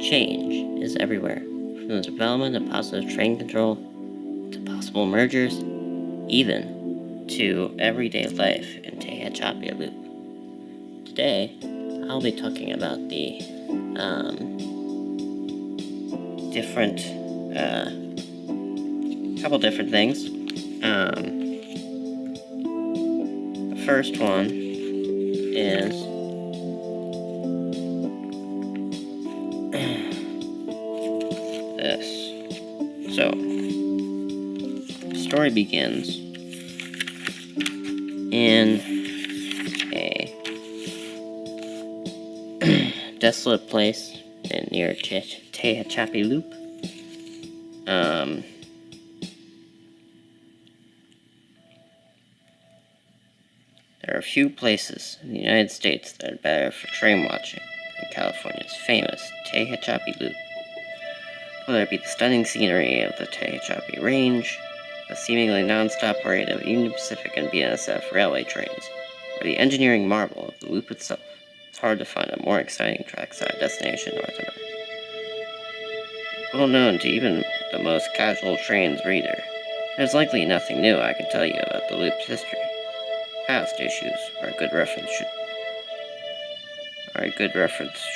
Change is everywhere, from the development of positive train control to possible mergers, even to everyday life in Tehachapi Loop. Today, I'll be talking about the couple different things. The first one is this. So, the story begins in a desolate place near Tehachapi Loop. There are a few places in the United States that are better for train watching than California's famous Tehachapi Loop. Whether it be the stunning scenery of the Tehachapi Range, the seemingly non-stop rate of Union Pacific and BNSF railway trains, or the engineering marvel of the loop itself, it's hard to find a more exciting trackside destination in North America. Well known to even the most casual trains reader, there's likely nothing new I can tell you about the loop's history. Past issues are a good reference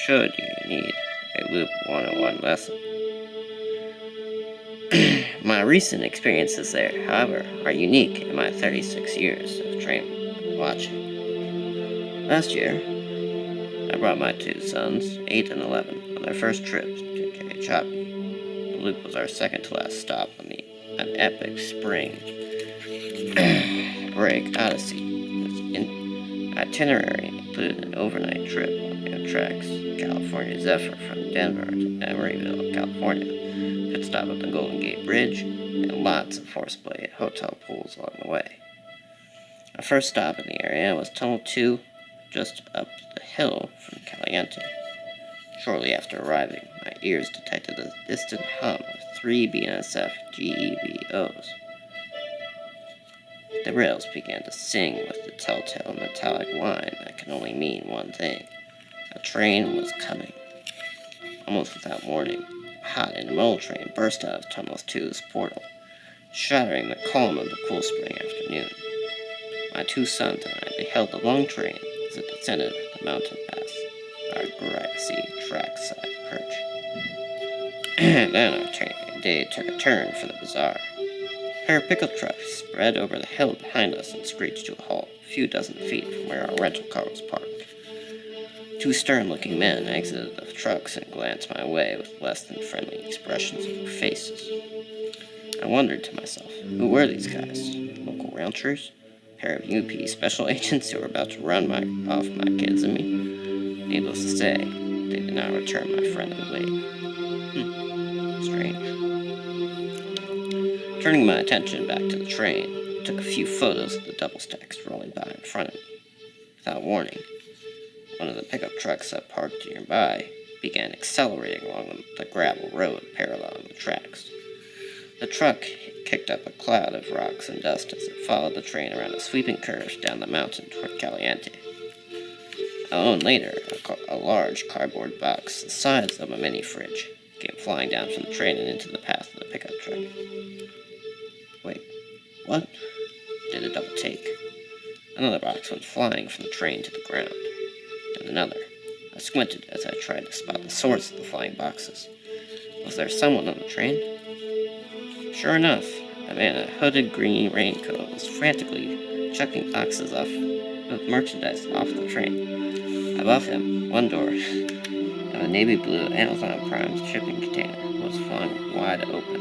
should you need a Loop 101 lesson. My recent experiences there, however, are unique in my 36 years of train watching. Last year, I brought my two sons, 8 and 11, on their first trip to Tehachapi. The Loop was our second to last stop on an epic spring break odyssey. Itinerary included an overnight trip on Amtrak's California Zephyr from Denver to Emeryville, California, pit stop at the Golden Gate Bridge, and lots of horseplay at hotel pools along the way. Our first stop in the area was Tunnel 2, just up the hill from Caliente. Shortly after arriving, my ears detected a distant hum of 3 BNSF GEVOs. The rails began to sing with the telltale metallic whine that can only mean one thing. A train was coming. Almost without warning, a hot intermodal train burst out of Tunnel 2's portal, shattering the calm of the cool spring afternoon. My two sons and I beheld the long train as it descended the mountain pass, our grassy trackside perch. Then our day took a turn for the bizarre. A pair of pickup trucks spread over the hill behind us and screeched to a halt a few dozen feet from where our rental car was parked. Two stern-looking men exited the trucks and glanced my way with less than friendly expressions on their faces. I wondered to myself, who were these guys? Local ranchers? A pair of UP special agents who were about to run off my kids and me? Needless to say, they did not return my friendly wave. Strange. Turning my attention back to the train, I took a few photos of the double stacks rolling by in front of me. Without warning, one of the pickup trucks that parked nearby began accelerating along the gravel road paralleling the tracks. The truck kicked up a cloud of rocks and dust as it followed the train around a sweeping curve down the mountain toward Caliente. A moment later, a large cardboard box the size of a mini fridge came flying down from the train and into the path of the pickup truck. Wait, what? Did a double take. Another box went flying from the train to the ground. Then another. I squinted as I tried to spot the source of the flying boxes. Was there someone on the train? Sure enough, a man in a hooded green raincoat was frantically chucking boxes of merchandise off the train. Above him, one door of a navy blue Amazon Prime shipping container was flung wide open.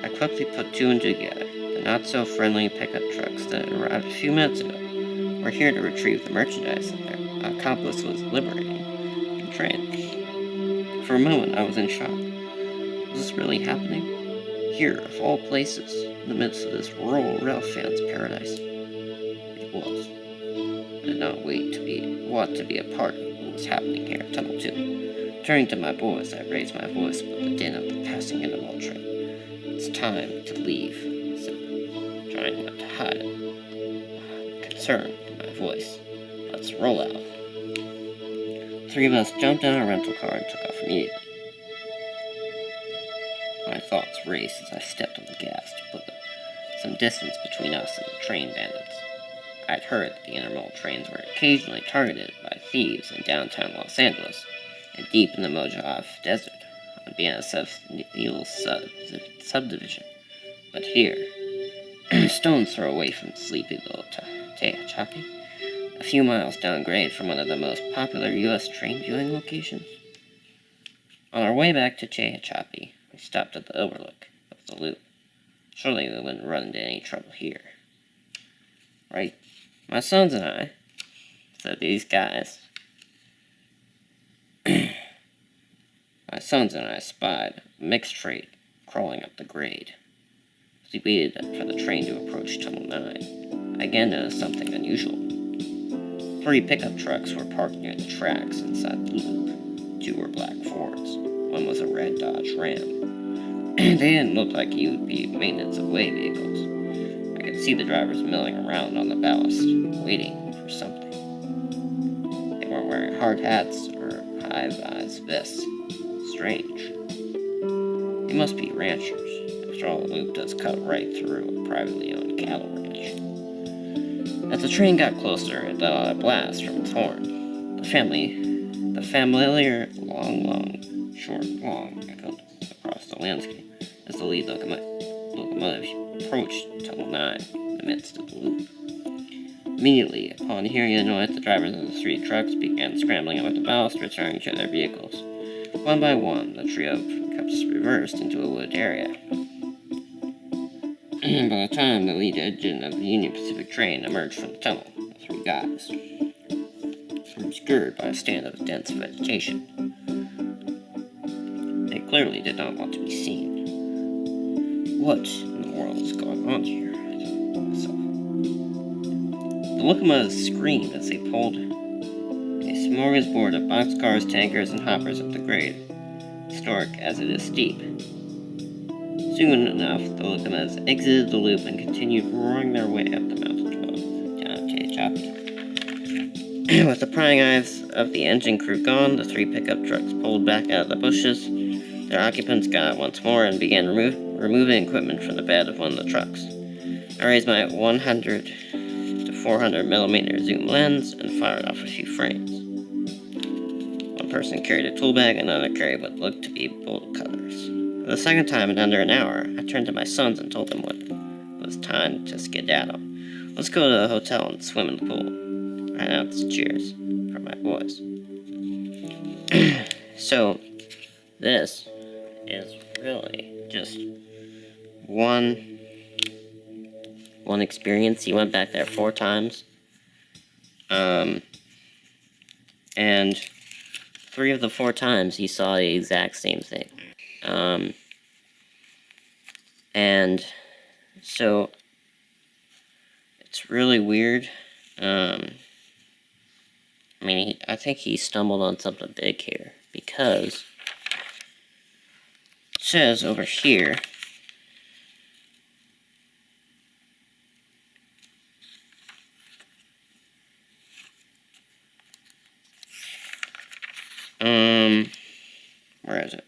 I quickly put two and two together. The not-so-friendly pickup trucks that arrived a few minutes ago were here to retrieve the merchandise that their accomplice was liberating the train. For a moment, I was in shock. Was this really happening? Here, of all places, in the midst of this rural rail fan's paradise? It was. I did not want to be a part of what was happening here at Tunnel 2. Turning to my boys, I raised my voice with the din of the passing intermodal train. It's time to leave, I said, trying not to hide concern in my voice. Let's roll out. three of us jumped in our rental car and took off immediately. My thoughts raced as I stepped on the gas to put some distance between us and the train bandits. I'd heard that the intermodal trains were occasionally targeted by thieves in downtown Los Angeles and deep in the Mojave Desert on BNSF's Needle subdivision. But here, stone's throw away from sleepy little Tehachapi, a few miles downgrade from one of the most popular U.S. train viewing locations. On our way back to Tehachapi, we stopped at the overlook of the loop. Surely we wouldn't run into any trouble here. Right? My sons and I, so these guys, my sons and I spied a mixed freight crawling up the grade. As we waited for the train to approach Tunnel 9, I again noticed something unusual. 3 pickup trucks were parked near the tracks inside the loop. 2 were black Fords. 1 was a red Dodge Ram. They didn't look like you would be maintenance of way vehicles. I could see the drivers milling around on the ballast, waiting for something. They weren't wearing hard hats or high-vis vests. Strange. They must be ranchers. After all, the loop does cut right through a privately owned cattle ranch. As the train got closer, it let out a blast from its horn. The familiar long, short, long echoed across the landscape as the lead locomotive approached Tunnel 9 in the midst of the loop. Immediately, upon hearing the noise, the drivers of the 3 trucks began scrambling over the ballast, returning to their vehicles. One by one, the trio of pickups reversed into a wooded area. By the time the lead engine of the Union Pacific train emerged from the tunnel, the 3 guys were obscured by a stand of dense vegetation. They clearly did not want to be seen. What in the world is going on here? I thought to myself. The locomotives screamed as they pulled a smorgasbord of boxcars, tankers, and hoppers up the grade, historic as it is steep. Soon enough, the locomotives exited the loop and continued roaring their way up the mountain road down to Tehachapi. With the prying eyes of the engine crew gone, the 3 pickup trucks pulled back out of the bushes. Their occupants got out once more and began removing equipment from the bed of one of the trucks. I raised my 100 to 400 millimeter zoom lens and fired off a few frames. One person carried a tool bag, another carried what looked to be bolt cutters. For the second time in under an hour, I turned to my sons and told them it was time to skedaddle. Let's go to the hotel and swim in the pool. I announced cheers from my boys. So, this is really just one experience. He went back there 4 times. And 3 of the 4 times he saw the exact same thing. And so it's really weird. I think he stumbled on something big here, because it says over here, where is it?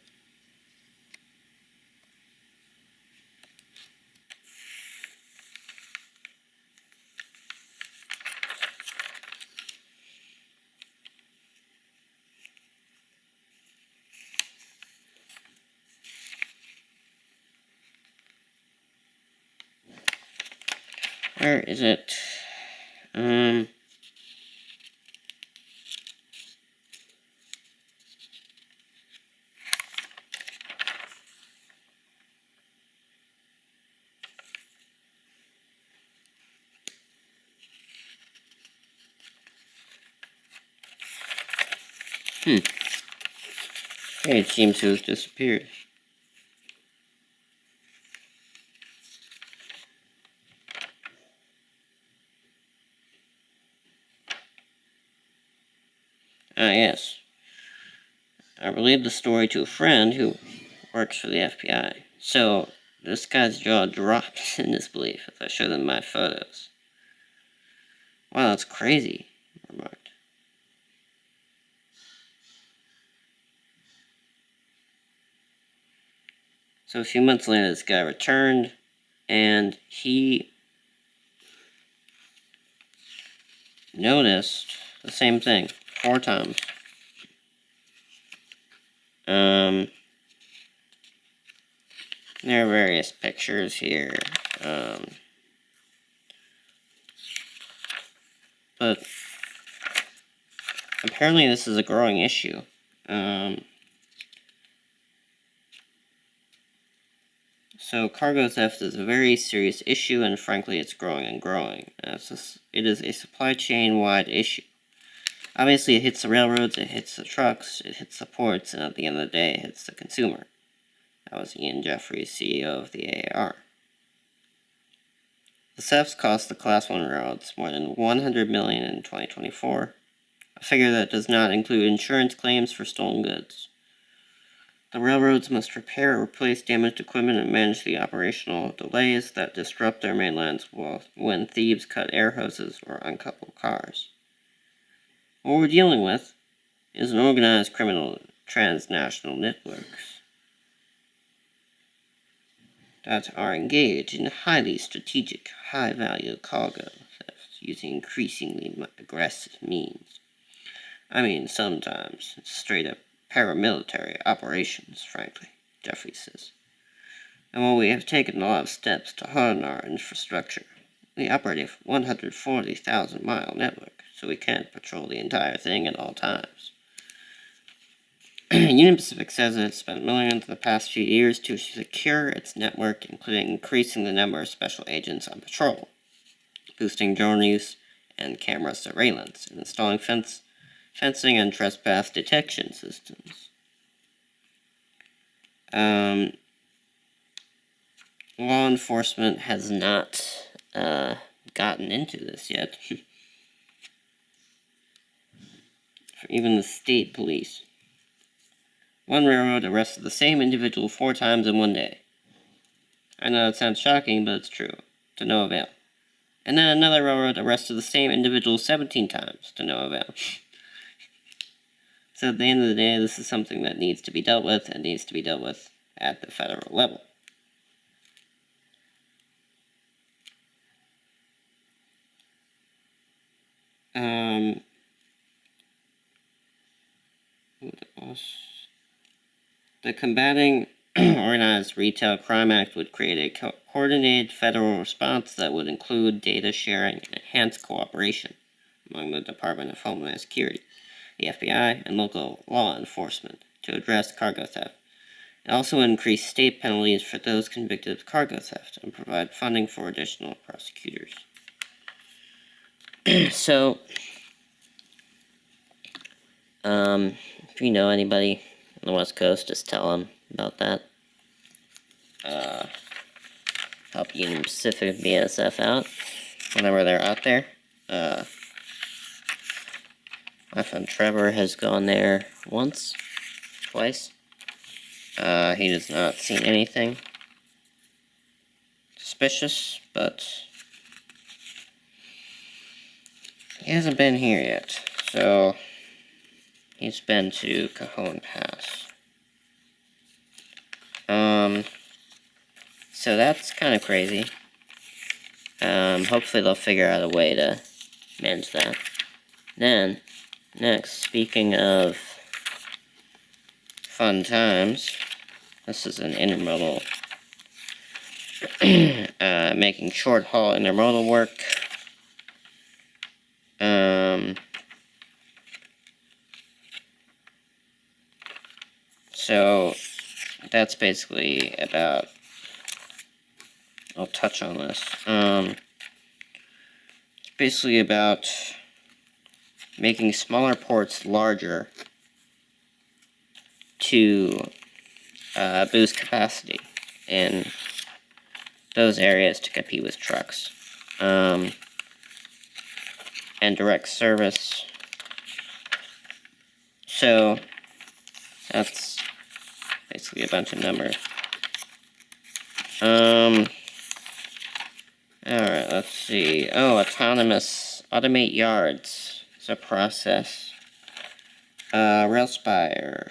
Where is it? It seems to have disappeared. Ah, yes. I relayed the story to a friend who works for the FBI. So, this guy's jaw dropped in disbelief as I showed him my photos. Wow, that's crazy, he remarked. So a few months later, this guy returned, and he noticed the same thing 4 times. There are various pictures here, but apparently this is a growing issue. So cargo theft is a very serious issue, and frankly, it's growing and growing. It is a supply chain-wide issue. Obviously, it hits the railroads, it hits the trucks, it hits the ports, and at the end of the day, it hits the consumer. That was Ian Jeffries, CEO of the AAR. The thefts cost the Class 1 railroads more than $100 million in 2024, a figure that does not include insurance claims for stolen goods. The railroads must repair or replace damaged equipment and manage the operational delays that disrupt their mainlines when thieves cut air hoses or uncouple cars. What we're dealing with is an organized criminal transnational networks that are engaged in highly strategic, high-value cargo theft using increasingly aggressive means. I mean, sometimes it's straight-up paramilitary operations, frankly, Jeffrey says. And while we have taken a lot of steps to harden our infrastructure, we operate a 140,000-mile network, so we can't patrol the entire thing at all times. Union Pacific says it has spent millions the past few years to secure its network, including increasing the number of special agents on patrol, boosting drone use and camera surveillance, and installing fencing and trespass detection systems. Law enforcement has not gotten into this yet. Even the state police. One railroad arrested the same individual 4 times in one day. I know it sounds shocking, but it's true, to no avail. And then another railroad arrested the same individual 17 times, to no avail. So at the end of the day, this is something that needs to be dealt with, and needs to be dealt with at the federal level. What else? The Combating Organized Retail Crime Act would create a coordinated federal response that would include data sharing and enhanced cooperation among the Department of Homeland Security, the FBI, and local law enforcement to address cargo theft. It also would increase state penalties for those convicted of cargo theft and provide funding for additional prosecutors. So, if you know anybody on the West Coast, just tell them about that. Help Union Pacific BNSF out whenever they're out there. My friend Trevor has gone there once, twice. He has not seen anything suspicious, but he hasn't been here yet. So he's been to Cajon Pass. So that's kind of crazy. Hopefully they'll figure out a way to manage that. Then, next, speaking of fun times, this is an intermodal, making short haul intermodal work. So that's basically about, I'll touch on this. It's basically about making smaller ports larger to boost capacity in those areas to compete with trucks. And direct service. So that's basically a bunch of numbers. Alright, let's see. Oh, automate yards is a process. Railspire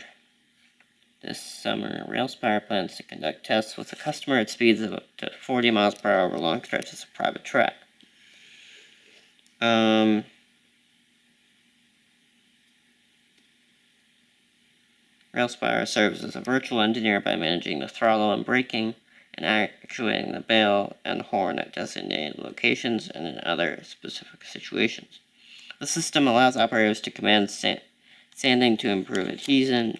This summer, Railspire plans to conduct tests with the customer at speeds of up to 40 miles per hour over long stretches of private track. Railspire serves as a virtual engineer by managing the throttle and braking and actuating the bell and horn at designated locations and in other specific situations. The system allows operators to command sanding to improve adhesion,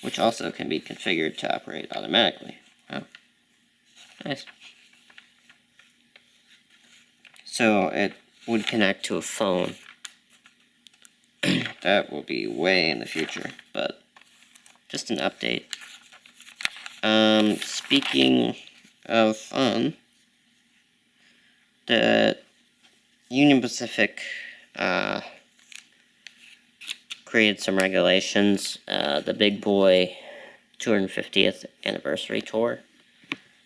which also can be configured to operate automatically. Wow. Nice. So it would connect to a phone. That will be way in the future, but just an update. Speaking of fun, the Union Pacific created some regulations. The Big Boy 250th anniversary tour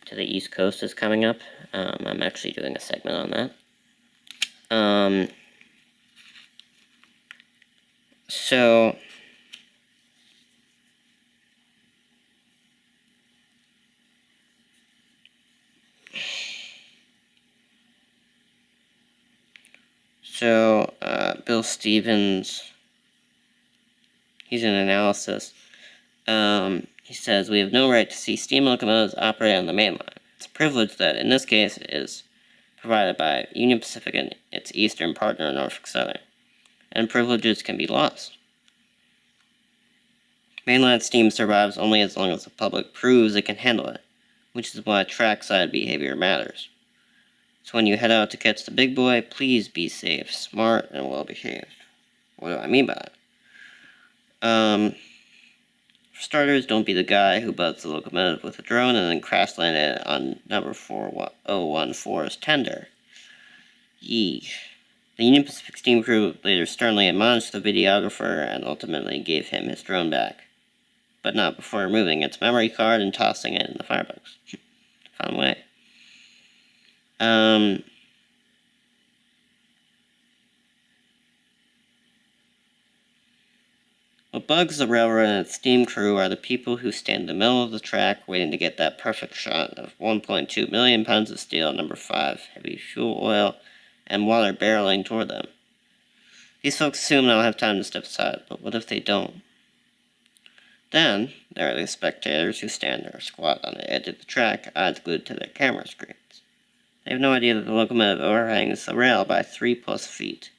to the East Coast is coming up. I'm actually doing a segment on that. So Bill Stevens, he's in analysis. He says, "We have no right to see steam locomotives operate on the main line. It's a privilege that, in this case, is provided by Union Pacific and its eastern partner, Norfolk Southern, and privileges can be lost. Mainline steam survives only as long as the public proves it can handle it, which is why trackside behavior matters. So when you head out to catch the big boy, please be safe, smart, and well-behaved." What do I mean by that? For starters, don't be the guy who buzzed the locomotive with a drone and then crash landed on number 4014's tender. Yee. The Union Pacific steam crew later sternly admonished the videographer and ultimately gave him his drone back, but not before removing its memory card and tossing it in the firebox. Fun way. What bugs the railroad and its steam crew are the people who stand in the middle of the track waiting to get that perfect shot of 1.2 million pounds of steel, number 5, heavy fuel oil, and water barreling toward them. These folks assume they'll have time to step aside, but what if they don't? Then, there are the spectators who stand or squat on the edge of the track, eyes glued to their camera screens. They have no idea that the locomotive overhangs the rail by 3+ feet.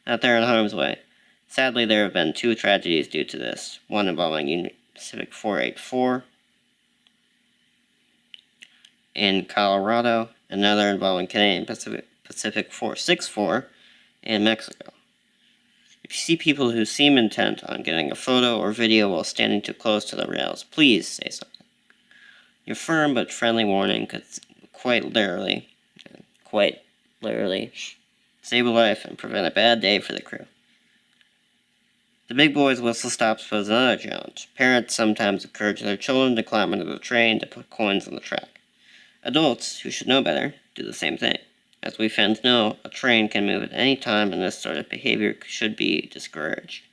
Out there in harm's way. Sadly, there have been 2 tragedies due to this, one involving Union Pacific 484 in Colorado, another involving Canadian Pacific 464 in Mexico. If you see people who seem intent on getting a photo or video while standing too close to the rails, please say something. Your firm but friendly warning could quite literally save a life and prevent a bad day for the crew. The big boy's whistle stops pose another challenge. Parents sometimes encourage their children to climb into the train to put coins on the track. Adults, who should know better, do the same thing. As we fans know, a train can move at any time, and this sort of behavior should be discouraged.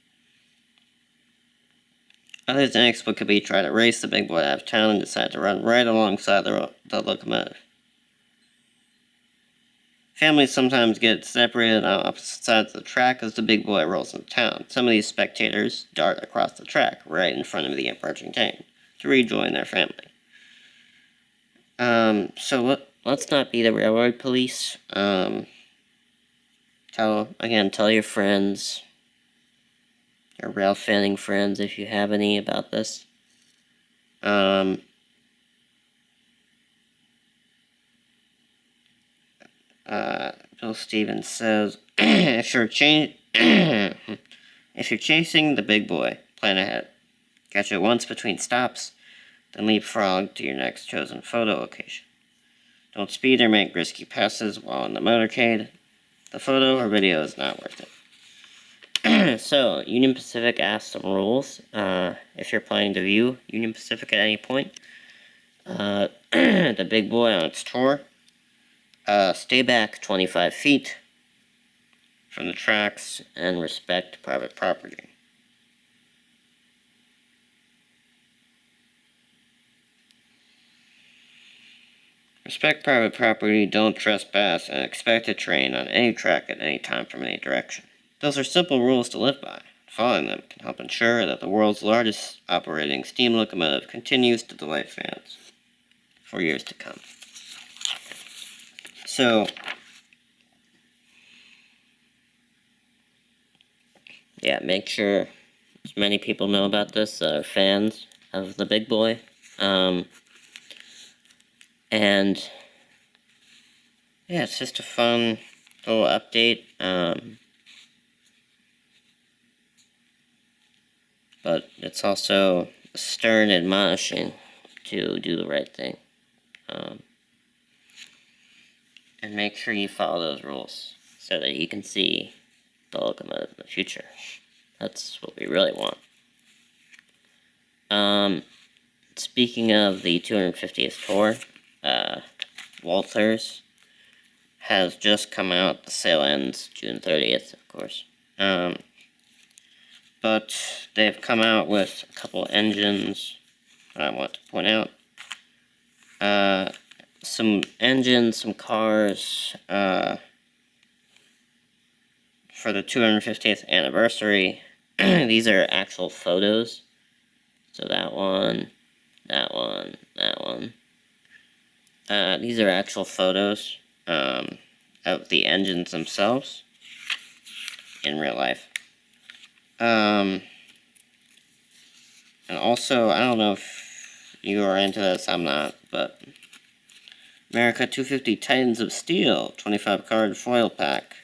Others inexplicably try to race the big boy out of town and decide to run right alongside the locomotive. Families sometimes get separated on opposite sides of the track as the big boy rolls into town. Some of these spectators dart across the track right in front of the approaching train to rejoin their family. Let's not be the railroad police. Tell your friends, your rail fanning friends, if you have any, about this. Bill Stevens says, if you're chasing the big boy, plan ahead. Catch it once between stops, then leapfrog to your next chosen photo location. Don't speed or make risky passes while in the motorcade. The photo or video is not worth it. So, Union Pacific asked some rules. If you're planning to view Union Pacific at any point, the big boy on its tour, stay back 25 feet from the tracks and respect private property. Respect private property, don't trespass, and expect a train on any track at any time from any direction. Those are simple rules to live by. Following them can help ensure that the world's largest operating steam locomotive continues to delight fans for years to come. So, yeah, make sure as many people know about this that are fans of the big boy. And yeah, it's just a fun little update. But it's also stern admonishing to do the right thing. And make sure you follow those rules so that you can see the locomotive in the future. That's what we really want. Speaking of the 250th tour, Walters has just come out. The sale ends June 30th, of course. But they've come out with a couple engines I want to point out. Some engines, some cars, for the 250th anniversary. These are actual photos. So that one, that one, that one. These are actual photos of the engines themselves in real life. And also, I don't know if you are into this, I'm not, but America 250 Titans of Steel 25 card foil pack.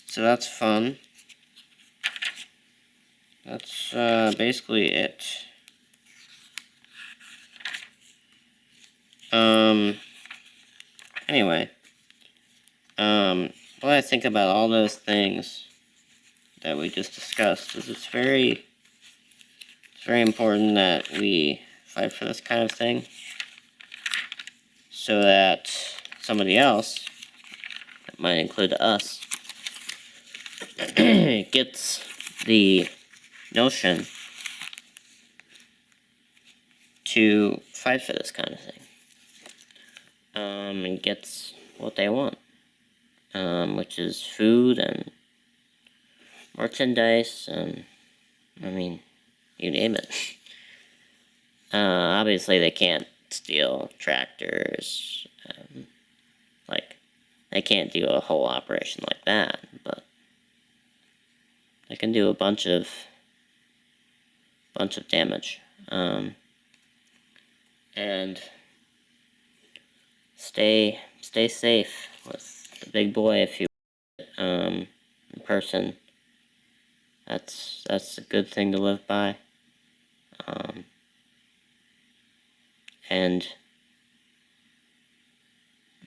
So that's fun. That's basically it. Anyway, what I think about all those things that we just discussed is it's very important that we fight for this kind of thing so that somebody else, that might include us, gets the notion to fight for this kind of thing, and gets what they want, which is food and merchandise and, I mean, you name it. Obviously they can't steal tractors, like, they can't do a whole operation like that, but they can do a bunch of damage. And stay safe with the big boy if you in person. That's a good thing to live by. And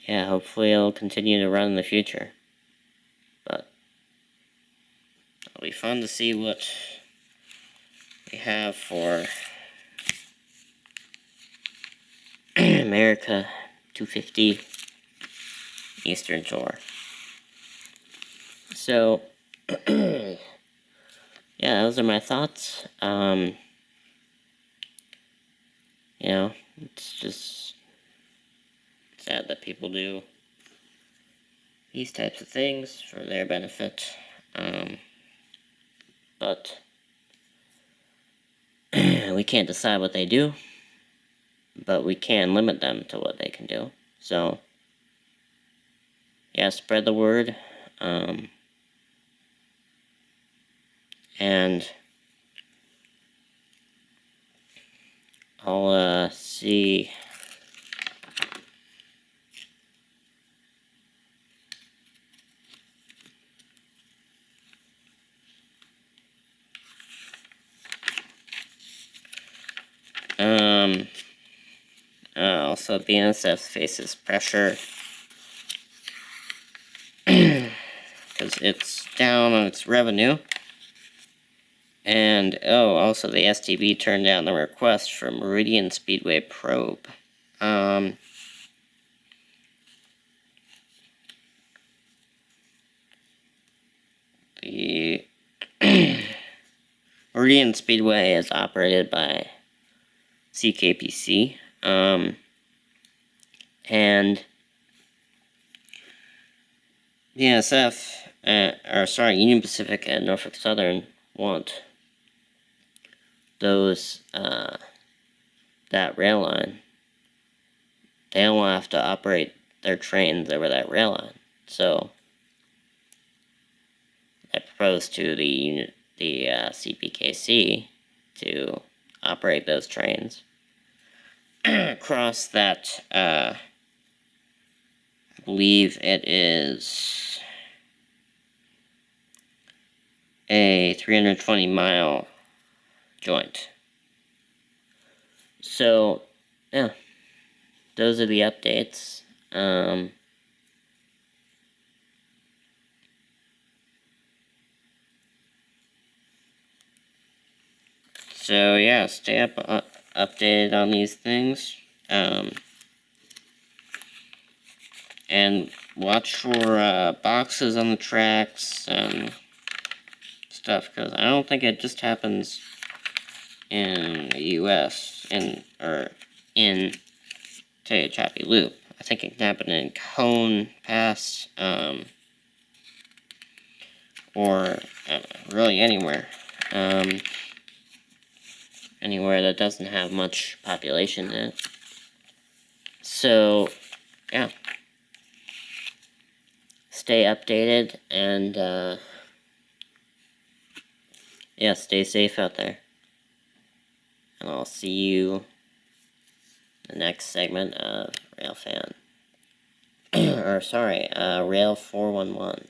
yeah, hopefully it'll continue to run in the future. But it'll be fun to see what we have for America 250 Eastern Shore. So, yeah, those are my thoughts. You know, it's just sad that people do these types of things for their benefit. But we can't decide what they do, but we can limit them to what they can do. So, yeah, spread the word. And I'll see. Also, BNSF faces pressure because it's down on its revenue. And, also the STB turned down the request for Meridian Speedway probe. The Meridian Speedway is operated by CKPC, and BNSF, Union Pacific and Norfolk Southern want that rail line. They don't want to have to operate their trains over that rail line. So I proposed to the CPKC to operate those trains across that, I believe it is a 320-mile joint. So, yeah, those are the updates. So yeah, stay updated on these things, and watch for boxes on the tracks and stuff, because I don't think it just happens in the U.S. or in Tehachapi Loop. I think it can happen in Cone Pass, or really anywhere. Anywhere that doesn't have much population in it. So, yeah. Stay updated, and, yeah, stay safe out there. And I'll see you in the next segment of Rail411.